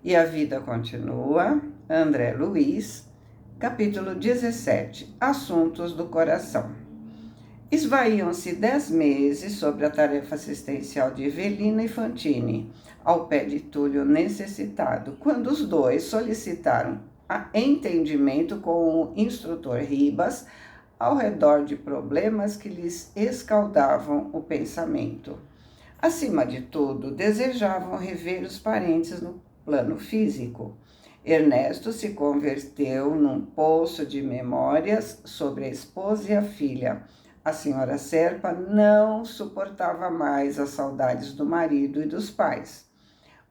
E a vida continua. André Luiz, capítulo 17. Assuntos do coração. Esvaíam-se 10 meses sobre a tarefa assistencial de Evelina e Fantine, ao pé de Túlio necessitado, quando os dois solicitaram entendimento com o instrutor Ribas ao redor de problemas que lhes escaldavam o pensamento. Acima de tudo, desejavam rever os parentes no plano físico. Ernesto se converteu num poço de memórias sobre a esposa e a filha. A senhora Serpa não suportava mais as saudades do marido e dos pais.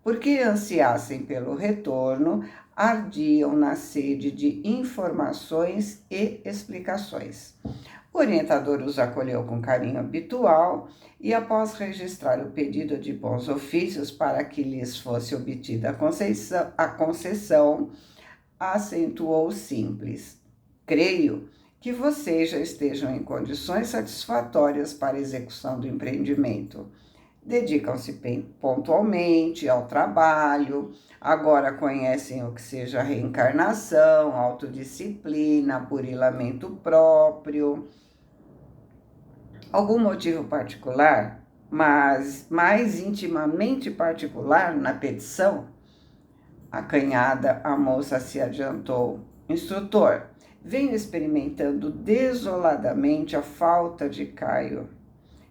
Porque ansiassem pelo retorno, ardiam na sede de informações e explicações. O orientador os acolheu com carinho habitual e, após registrar o pedido de bons ofícios para que lhes fosse obtida a concessão, acentuou simples: creio que vocês já estejam em condições satisfatórias para a execução do empreendimento. Dedicam-se pontualmente ao trabalho, agora conhecem o que seja reencarnação, autodisciplina, burilamento próprio. Algum motivo particular, mas mais intimamente particular na petição? Acanhada, a moça se adiantou. Instrutor, venho experimentando desoladamente a falta de Caio.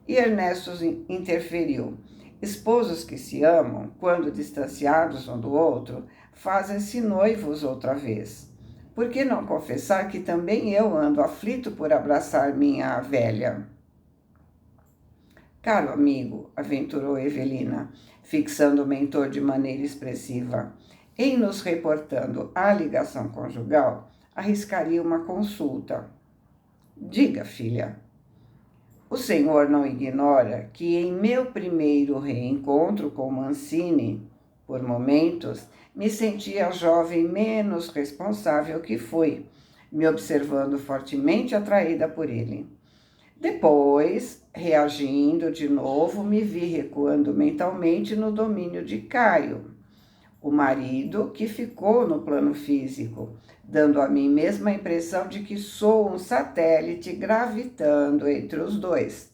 E Ernesto interferiu. Esposos que se amam, quando distanciados um do outro, fazem-se noivos outra vez. Por que não confessar que também eu ando aflito por abraçar minha velha? Caro amigo, aventurou Evelina, fixando o mentor de maneira expressiva, em nos reportando à ligação conjugal, arriscaria uma consulta. Diga, filha. O senhor não ignora que em meu primeiro reencontro com Mancini, por momentos, me sentia a jovem menos responsável que fui, me observando fortemente atraída por ele. Depois, reagindo de novo, me vi recuando mentalmente no domínio de Caio, o marido que ficou no plano físico, dando a mim mesma a impressão de que sou um satélite gravitando entre os dois.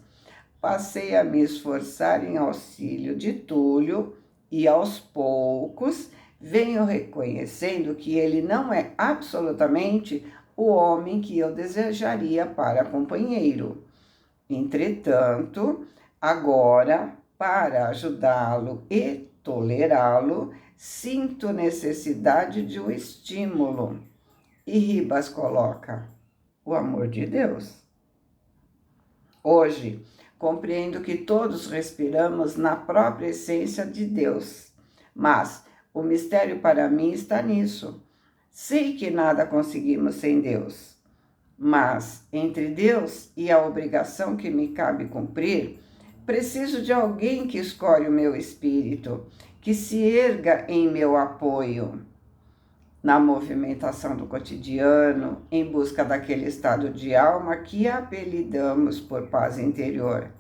Passei a me esforçar em auxílio de Túlio e, aos poucos, venho reconhecendo que ele não é absolutamente o homem que eu desejaria para companheiro. Entretanto, agora, para ajudá-lo e tolerá-lo, sinto necessidade de um estímulo. E Ribas coloca: o amor de Deus. Hoje, compreendo que todos respiramos na própria essência de Deus, mas o mistério para mim está nisso. Sei que nada conseguimos sem Deus. Mas, entre Deus e a obrigação que me cabe cumprir, preciso de alguém que escolhe o meu espírito, que se erga em meu apoio, na movimentação do cotidiano, em busca daquele estado de alma que apelidamos por paz interior,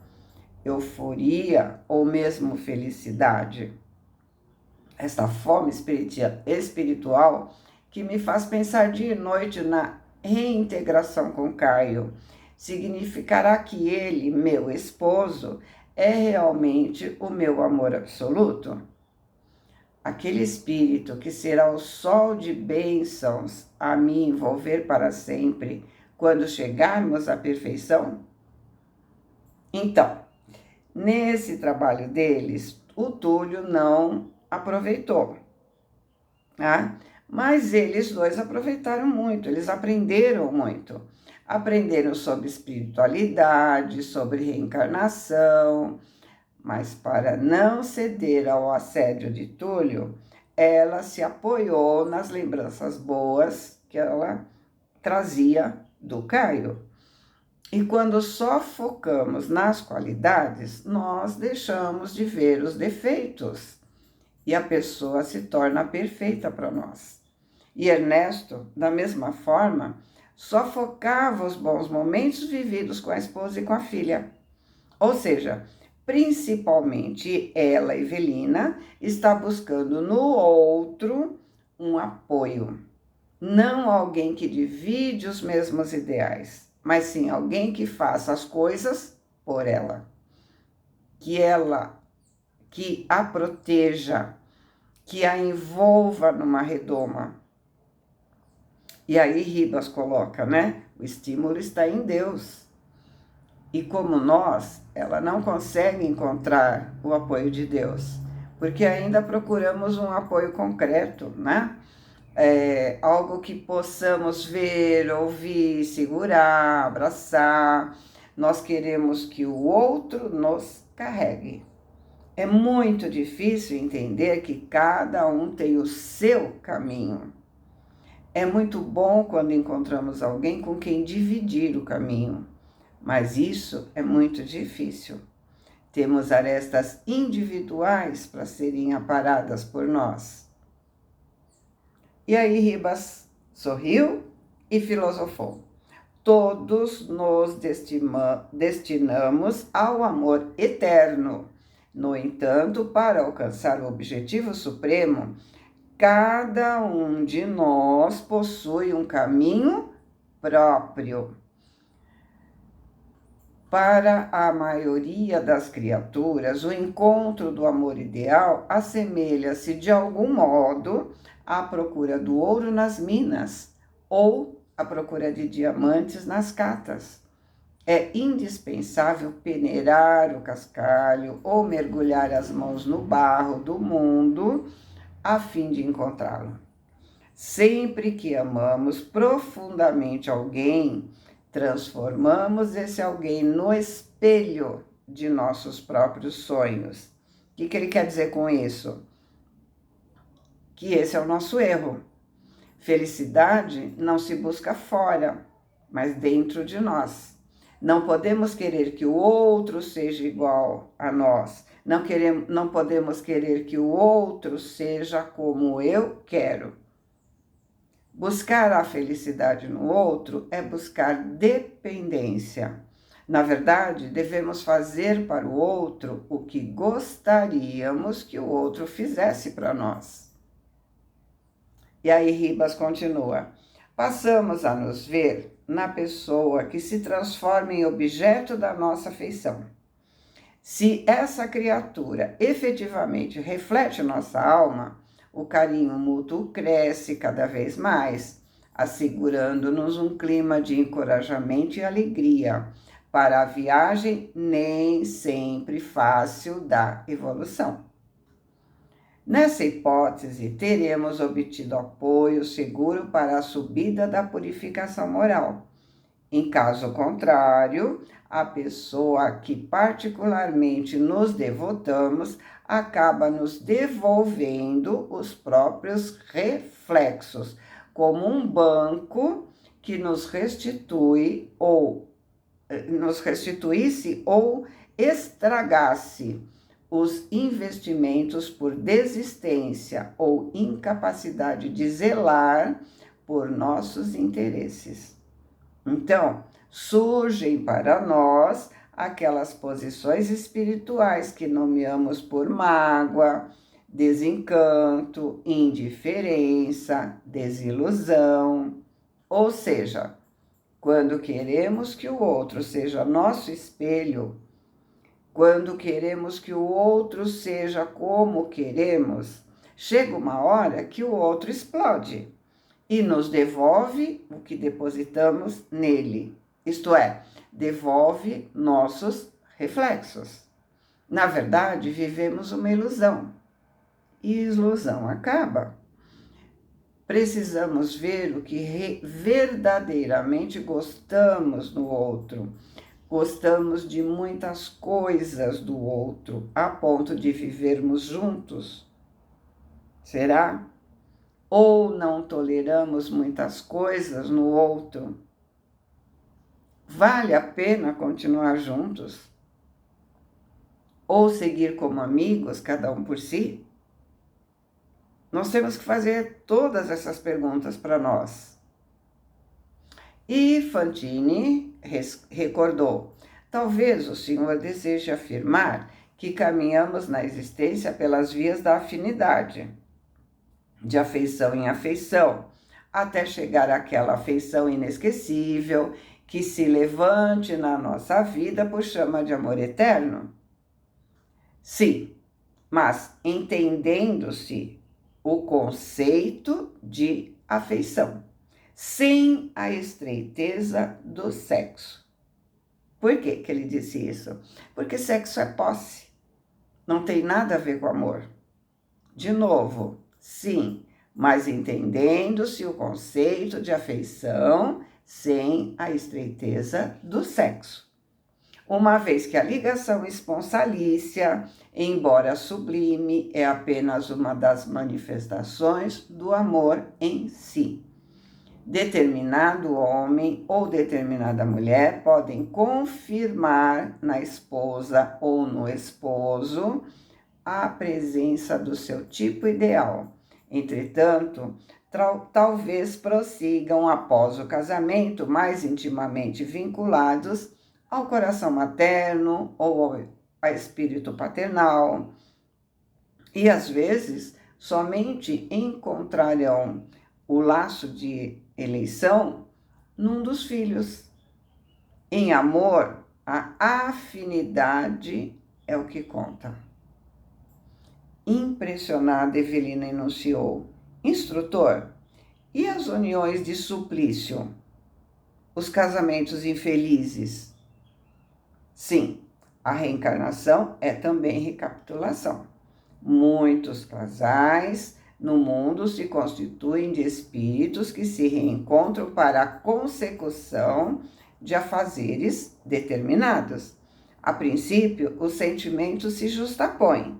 euforia ou mesmo felicidade. Esta fome espiritual que me faz pensar dia e noite na reintegração com Caio, significará que ele, meu esposo, é realmente o meu amor absoluto? Aquele espírito que será o sol de bênçãos a me envolver para sempre quando chegarmos à perfeição? Então, nesse trabalho deles, o Túlio não aproveitou, tá? Mas eles dois aproveitaram muito, eles aprenderam muito. Aprenderam sobre espiritualidade, sobre reencarnação, mas para não ceder ao assédio de Túlio, ela se apoiou nas lembranças boas que ela trazia do Caio. E quando só focamos nas qualidades, nós deixamos de ver os defeitos e a pessoa se torna perfeita para nós. E Ernesto, da mesma forma, só focava os bons momentos vividos com a esposa e com a filha. Ou seja, Principalmente ela, Evelina, está buscando no outro um apoio. Não alguém que divide os mesmos ideais, mas sim alguém que faça as coisas por ela. Que a proteja, que a envolva numa redoma. E aí Ribas coloca, né? O estímulo está em Deus. E como nós, ela não consegue encontrar o apoio de Deus, porque ainda procuramos um apoio concreto, né? Algo que possamos ver, ouvir, segurar, abraçar. Nós queremos que o outro nos carregue. É muito difícil entender que cada um tem o seu caminho. É muito bom quando encontramos alguém com quem dividir o caminho, mas isso é muito difícil. Temos arestas individuais para serem aparadas por nós. E aí Ribas sorriu e filosofou. Todos nos destinamos ao amor eterno. No entanto, para alcançar o objetivo supremo, cada um de nós possui um caminho próprio. Para a maioria das criaturas, o encontro do amor ideal assemelha-se de algum modo à procura do ouro nas minas ou à procura de diamantes nas catas. É indispensável peneirar o cascalho ou mergulhar as mãos no barro do mundo a fim de encontrá-lo. Sempre que amamos profundamente alguém, transformamos esse alguém no espelho de nossos próprios sonhos. O que ele quer dizer com isso? Que esse é o nosso erro. Felicidade não se busca fora, mas dentro de nós. Não podemos querer que o outro seja igual a nós. Não podemos querer que o outro seja como eu quero. Buscar a felicidade no outro é buscar dependência. Na verdade, devemos fazer para o outro o que gostaríamos que o outro fizesse para nós. E aí Ribas continua. Passamos a nos ver na pessoa que se transforma em objeto da nossa afeição. Se essa criatura efetivamente reflete nossa alma, o carinho mútuo cresce cada vez mais, assegurando-nos um clima de encorajamento e alegria para a viagem nem sempre fácil da evolução. Nessa hipótese, teremos obtido apoio seguro para a subida da purificação moral. Em caso contrário, a pessoa a que particularmente nos devotamos acaba nos devolvendo os próprios reflexos, como um banco que nos restituísse ou estragasse os investimentos por desistência ou incapacidade de zelar por nossos interesses. Então, surgem para nós aquelas posições espirituais que nomeamos por mágoa, desencanto, indiferença, desilusão. Ou seja, quando queremos que o outro seja nosso espelho, quando queremos que o outro seja como queremos, chega uma hora que o outro explode e nos devolve o que depositamos nele. Isto é, devolve nossos reflexos. Na verdade, vivemos uma ilusão. E ilusão acaba. Precisamos ver o que verdadeiramente gostamos no outro. Gostamos de muitas coisas do outro, a ponto de vivermos juntos. Será? Ou não toleramos muitas coisas no outro? Vale a pena continuar juntos? Ou seguir como amigos, cada um por si? Nós temos que fazer todas essas perguntas para nós. E Fantini recordou: talvez o senhor deseje afirmar que caminhamos na existência pelas vias da afinidade, de afeição em afeição, até chegar àquela afeição inesquecível que se levante na nossa vida por chama de amor eterno? Sim, mas entendendo-se o conceito de afeição, sem a estreiteza do sexo. Por que ele disse isso? Porque sexo é posse, não tem nada a ver com amor. De novo, sim, mas entendendo-se o conceito de afeição sem a estreiteza do sexo. Uma vez que a ligação esponsalícia, embora sublime, é apenas uma das manifestações do amor em si. Determinado homem ou determinada mulher podem confirmar na esposa ou no esposo a presença do seu tipo ideal. Entretanto, talvez prossigam após o casamento mais intimamente vinculados ao coração materno ou ao espírito paternal. E às vezes somente encontrarão o laço de eleição num dos filhos. Em amor, a afinidade é o que conta. Impressionada, Evelina enunciou: instrutor, e as uniões de suplício? Os casamentos infelizes? Sim, a reencarnação é também recapitulação. Muitos casais no mundo se constituem de espíritos que se reencontram para a consecução de afazeres determinados. A princípio, os sentimentos se justapõem,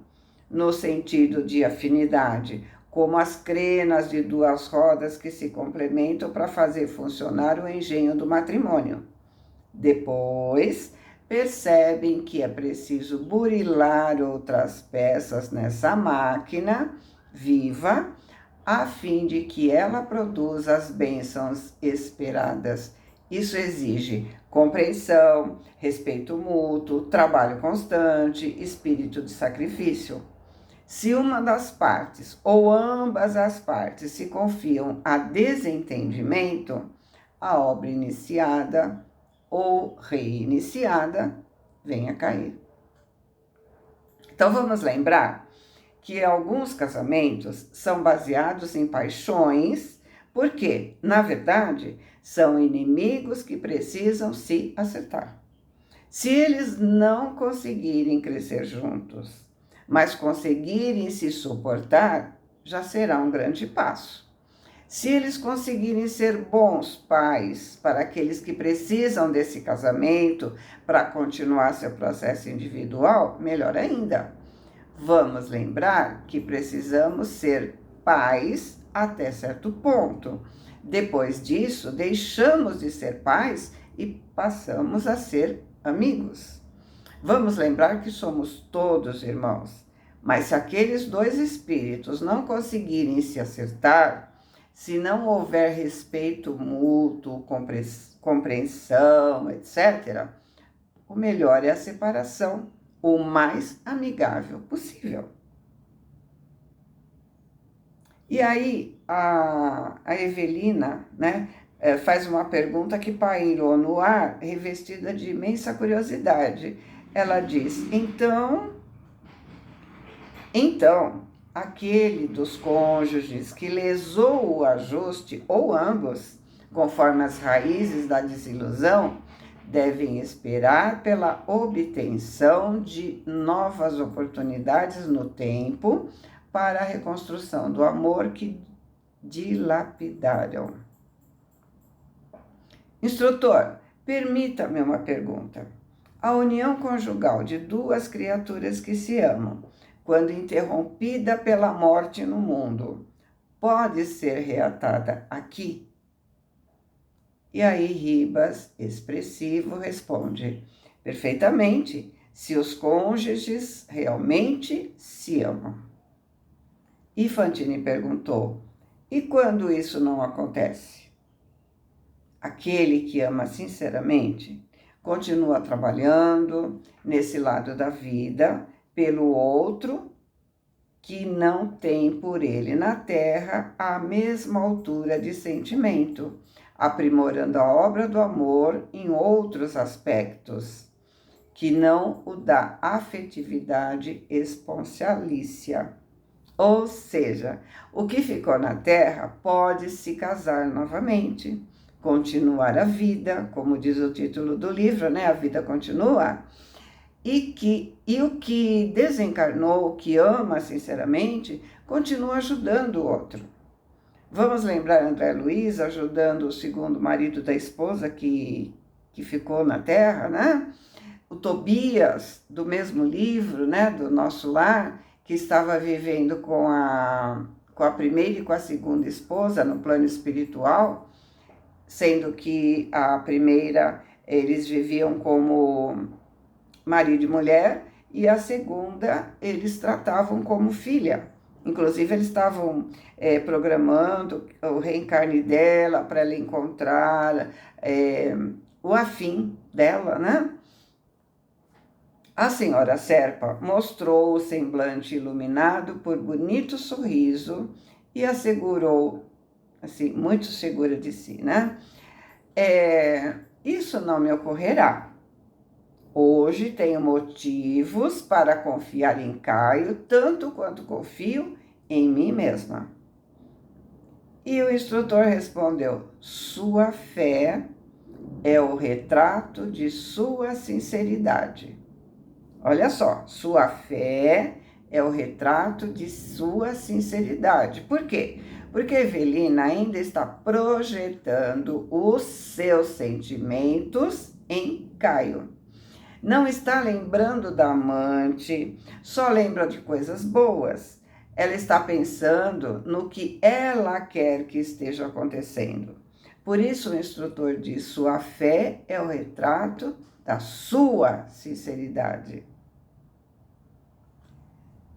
no sentido de afinidade, como as crenas de duas rodas que se complementam para fazer funcionar o engenho do matrimônio. Depois, percebem que é preciso burilar outras peças nessa máquina viva, a fim de que ela produza as bênçãos esperadas. Isso exige compreensão, respeito mútuo, trabalho constante, espírito de sacrifício. Se uma das partes ou ambas as partes se confiam a desentendimento, a obra iniciada ou reiniciada vem a cair. Então vamos lembrar que alguns casamentos são baseados em paixões, porque, na verdade, são inimigos que precisam se acertar. Se eles não conseguirem crescer juntos, mas conseguirem se suportar, já será um grande passo. Se eles conseguirem ser bons pais para aqueles que precisam desse casamento para continuar seu processo individual, melhor ainda. Vamos lembrar que precisamos ser pais até certo ponto. Depois disso, deixamos de ser pais e passamos a ser amigos. Vamos lembrar que somos todos irmãos, mas se aqueles dois espíritos não conseguirem se acertar, se não houver respeito mútuo, compreensão, etc., o melhor é a separação, o mais amigável possível. E aí, a Evelina, faz uma pergunta que pairou no ar, revestida de imensa curiosidade. Ela diz: então, aquele dos cônjuges que lesou o ajuste, ou ambos, conforme as raízes da desilusão, devem esperar pela obtenção de novas oportunidades no tempo para a reconstrução do amor que dilapidaram. Instrutor, permita-me uma pergunta. A união conjugal de duas criaturas que se amam, quando interrompida pela morte no mundo, pode ser reatada aqui? E aí Ribas, expressivo, responde: perfeitamente, se os cônjuges realmente se amam. E Fantini perguntou: e quando isso não acontece? Aquele que ama sinceramente continua trabalhando nesse lado da vida, pelo outro que não tem por ele na terra a mesma altura de sentimento, aprimorando a obra do amor em outros aspectos, que não o da afetividade esponcialícia. Ou seja, o que ficou na terra pode se casar novamente, continuar a vida, como diz o título do livro, né? A vida continua. E o que desencarnou, o que ama sinceramente, continua ajudando o outro. Vamos lembrar André Luiz ajudando o segundo marido da esposa que ficou na terra, né? O Tobias, do mesmo livro, né? Do Nosso Lar, que estava vivendo com a primeira e com a segunda esposa no plano espiritual, sendo que a primeira eles viviam como marido e mulher, e a segunda eles tratavam como filha. Inclusive, eles estavam programando o reencarne dela para ela encontrar o afim dela, né? A senhora Serpa mostrou o semblante iluminado por bonito sorriso e assegurou, assim, muito segura de si, né? Isso não me ocorrerá. Hoje tenho motivos para confiar em Caio, tanto quanto confio em mim mesma. E o instrutor respondeu: sua fé é o retrato de sua sinceridade. Olha só, sua fé é o retrato de sua sinceridade. Por quê? Porque Evelina ainda está projetando os seus sentimentos em Caio. Não está lembrando da amante, só lembra de coisas boas. Ela está pensando no que ela quer que esteja acontecendo. Por isso o instrutor diz: sua fé é o retrato da sua sinceridade.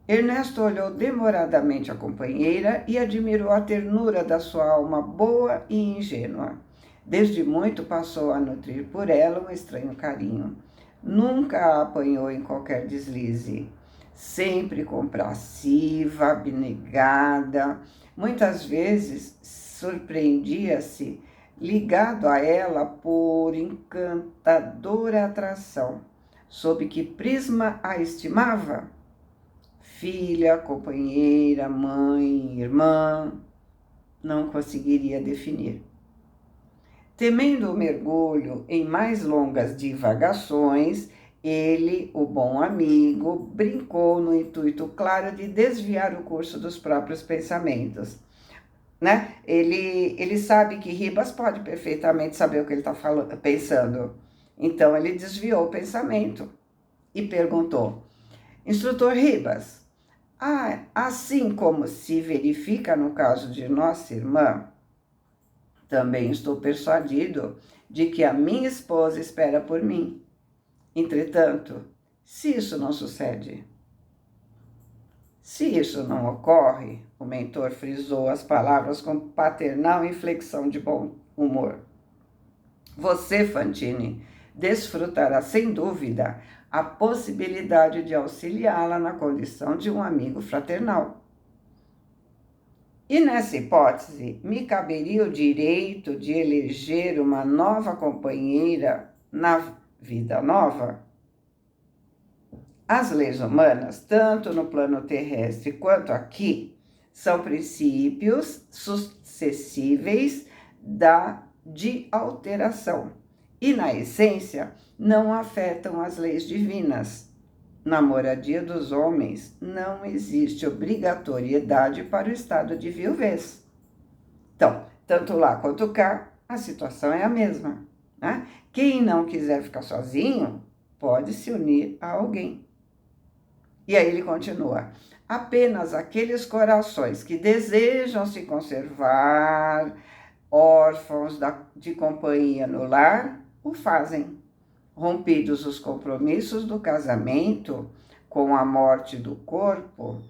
Ernesto olhou demoradamente a companheira e admirou a ternura da sua alma boa e ingênua. Desde muito passou a nutrir por ela um estranho carinho. Nunca a apanhou em qualquer deslize. Sempre compraciva, abnegada, muitas vezes surpreendia-se ligado a ela por encantadora atração. Sob que prisma a estimava? Filha, companheira, mãe, irmã, não conseguiria definir. Temendo o mergulho em mais longas divagações, ele, o bom amigo, brincou no intuito claro de desviar o curso dos próprios pensamentos. Né? Ele sabe que Ribas pode perfeitamente saber o que ele está pensando. Então, ele desviou o pensamento e perguntou: instrutor Ribas, assim como se verifica no caso de nossa irmã, também estou persuadido de que a minha esposa espera por mim. Entretanto, se isso não sucede, se isso não ocorre, o mentor frisou as palavras com paternal inflexão de bom humor. Você, Fantine, desfrutará sem dúvida a possibilidade de auxiliá-la na condição de um amigo fraternal. E nessa hipótese, me caberia o direito de eleger uma nova companheira na vida nova? As leis humanas, tanto no plano terrestre quanto aqui, são princípios sucessíveis de alteração e, na essência, não afetam as leis divinas. Na moradia dos homens, não existe obrigatoriedade para o estado de viuvez. Então, tanto lá quanto cá, a situação é a mesma. Né? Quem não quiser ficar sozinho, pode se unir a alguém. E aí ele continua: apenas aqueles corações que desejam se conservar órfãos de companhia no lar, o fazem. Rompidos os compromissos do casamento com a morte do corpo,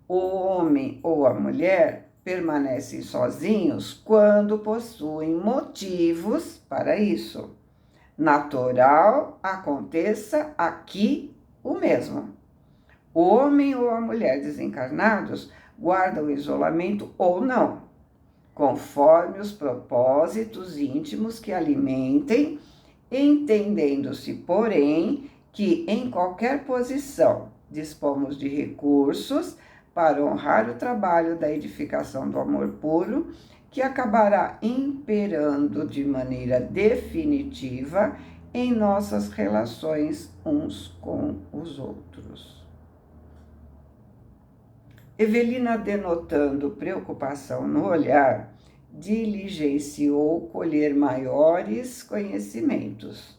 o homem ou a mulher permanecem sozinhos quando possuem motivos para isso. Natural aconteça aqui o mesmo. O homem ou a mulher desencarnados guardam isolamento ou não, conforme os propósitos íntimos que alimentem, entendendo-se, porém, que em qualquer posição dispomos de recursos para honrar o trabalho da edificação do amor puro, que acabará imperando de maneira definitiva em nossas relações uns com os outros. Evelina, denotando preocupação no olhar, diligenciou colher maiores conhecimentos.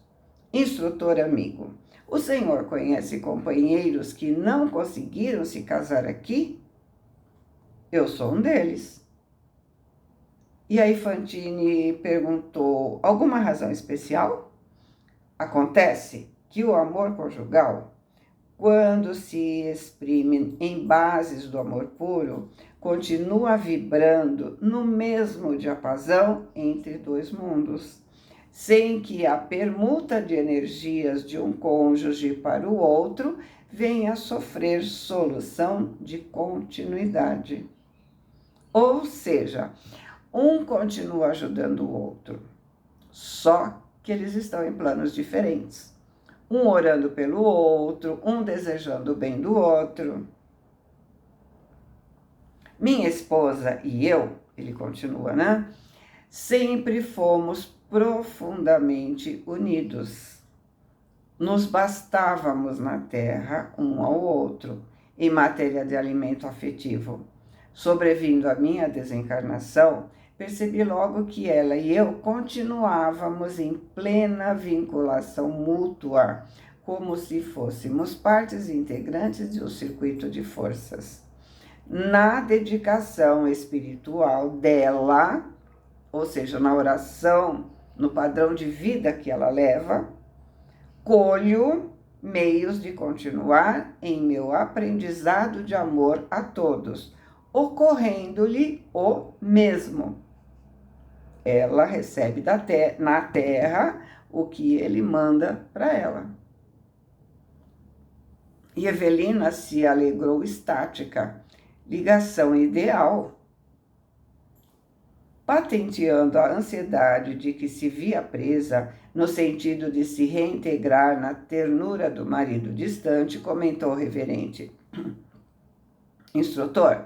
Instrutor amigo, o senhor conhece companheiros que não conseguiram se casar aqui? Eu sou um deles. E aí Fantine perguntou, alguma razão especial? Acontece que o amor conjugal, quando se exprime em bases do amor puro, continua vibrando no mesmo diapasão entre dois mundos, sem que a permuta de energias de um cônjuge para o outro venha a sofrer solução de continuidade. Ou seja, um continua ajudando o outro, só que eles estão em planos diferentes. Um orando pelo outro, um desejando o bem do outro. Minha esposa e eu, ele continua, né? Sempre fomos profundamente unidos. Nos bastávamos na terra um ao outro, em matéria de alimento afetivo. Sobrevindo a minha desencarnação, percebi logo que ela e eu continuávamos em plena vinculação mútua, como se fôssemos partes integrantes de um circuito de forças. Na dedicação espiritual dela, ou seja, na oração, no padrão de vida que ela leva, colho meios de continuar em meu aprendizado de amor a todos, ocorrendo-lhe o mesmo. Ela recebe na terra o que ele manda para ela. E Evelina se alegrou estática, ligação ideal, patenteando a ansiedade de que se via presa, no sentido de se reintegrar na ternura do marido distante, comentou o reverente. Instrutor,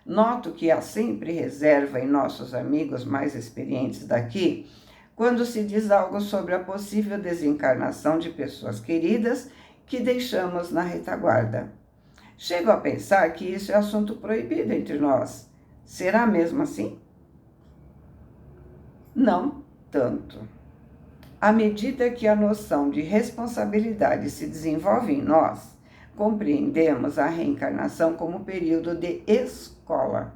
noto que há sempre reserva em nossos amigos mais experientes daqui, quando se diz algo sobre a possível desencarnação de pessoas queridas que deixamos na retaguarda. Chego a pensar que isso é assunto proibido entre nós. Será mesmo assim? Não tanto. À medida que a noção de responsabilidade se desenvolve em nós, compreendemos a reencarnação como período de escola.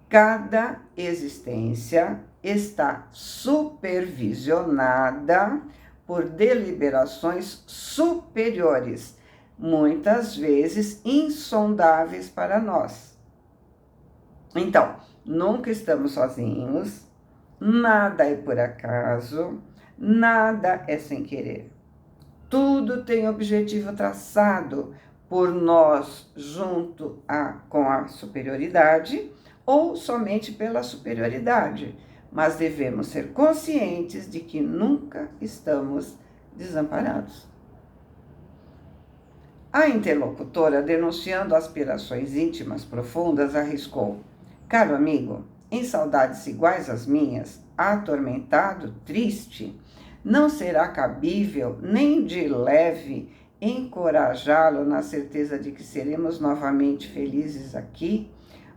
Cada existência está supervisionada por deliberações superiores, muitas vezes insondáveis para nós. Então, nunca estamos sozinhos, nada é por acaso, nada é sem querer. Tudo tem objetivo traçado por nós junto com a superioridade ou somente pela superioridade, mas devemos ser conscientes de que nunca estamos desamparados. A interlocutora, denunciando aspirações íntimas profundas, arriscou: caro amigo, em saudades iguais às minhas, atormentado, triste, não será cabível nem de leve encorajá-lo na certeza de que seremos novamente felizes aqui,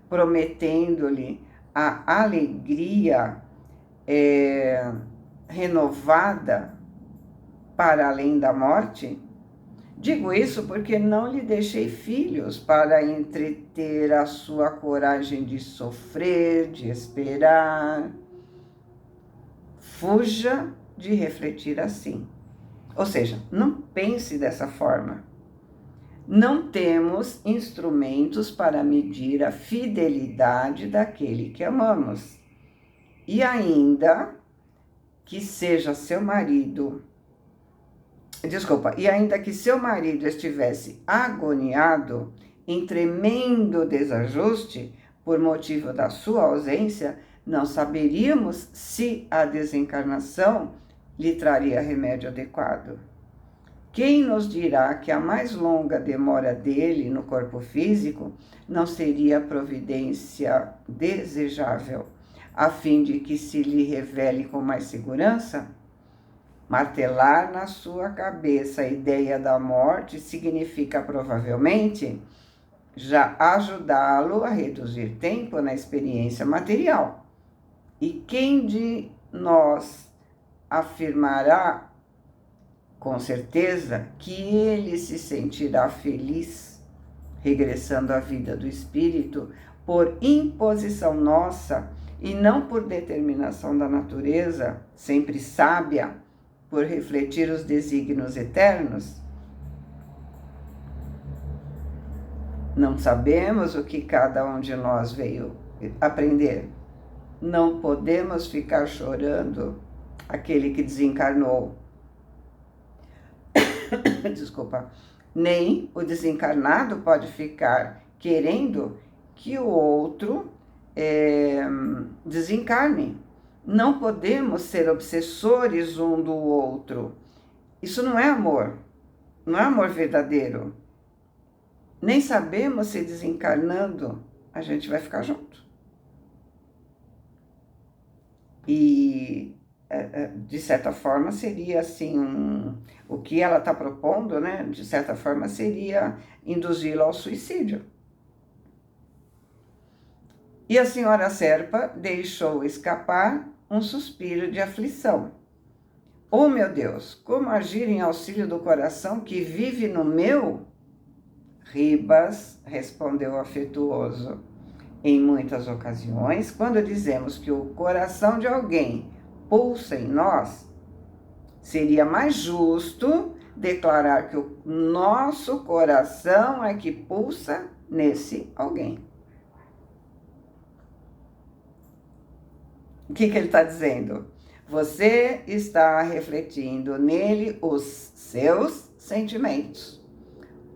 prometendo-lhe a alegria renovada para além da morte? Digo isso porque não lhe deixei filhos para entreter a sua coragem de sofrer, de esperar. Fuja de refletir assim. Ou seja, não pense dessa forma. Não temos instrumentos para medir a fidelidade daquele que amamos. E ainda que seja seu marido, Desculpa, e ainda que seu marido estivesse agoniado, em tremendo desajuste, por motivo da sua ausência, não saberíamos se a desencarnação lhe traria remédio adequado. Quem nos dirá que a mais longa demora dele no corpo físico não seria providência desejável, a fim de que se lhe revele com mais segurança? Martelar na sua cabeça a ideia da morte significa provavelmente já ajudá-lo a reduzir tempo na experiência material. E quem de nós afirmará com certeza que ele se sentirá feliz regressando à vida do espírito por imposição nossa e não por determinação da natureza, sempre sábia, por refletir os desígnios eternos? Não sabemos o que cada um de nós veio aprender. Não podemos ficar chorando aquele que desencarnou. Desculpa. Nem o desencarnado pode ficar querendo que o outro desencarne. Não podemos ser obsessores um do outro. Isso não é amor. Não é amor verdadeiro. Nem sabemos se desencarnando a gente vai ficar junto. E, de certa forma, seria assim, o que ela está propondo, né? De certa forma, seria induzi-lo ao suicídio. E a senhora Serpa deixou escapar um suspiro de aflição. Oh, meu Deus, como agir em auxílio do coração que vive no meu? Ribas respondeu afetuoso. Em muitas ocasiões, quando dizemos que o coração de alguém pulsa em nós, seria mais justo declarar que o nosso coração é que pulsa nesse alguém. O que ele está dizendo? Você está refletindo nele os seus sentimentos.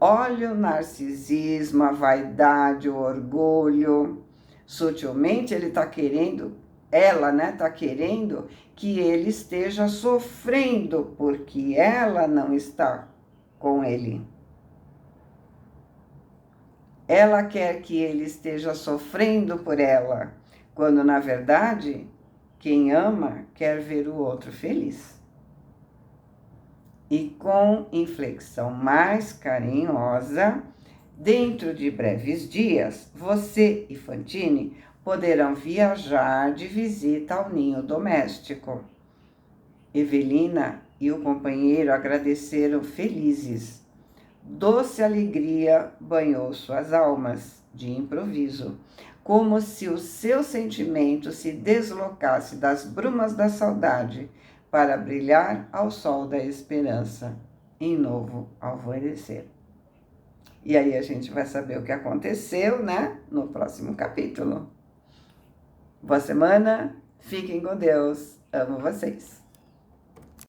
Olha o narcisismo, a vaidade, o orgulho. Sutilmente ele está querendo, ela, né, está querendo que ele esteja sofrendo porque ela não está com ele. Ela quer que ele esteja sofrendo por ela, quando na verdade quem ama quer ver o outro feliz. E com inflexão mais carinhosa, dentro de breves dias, você e Fantine poderão viajar de visita ao ninho doméstico. Evelina e o companheiro agradeceram felizes. Doce alegria banhou suas almas, de improviso, como se o seu sentimento se deslocasse das brumas da saudade para brilhar ao sol da esperança, em novo alvorecer. E aí a gente vai saber o que aconteceu, né, no próximo capítulo. Boa semana, fiquem com Deus, amo vocês.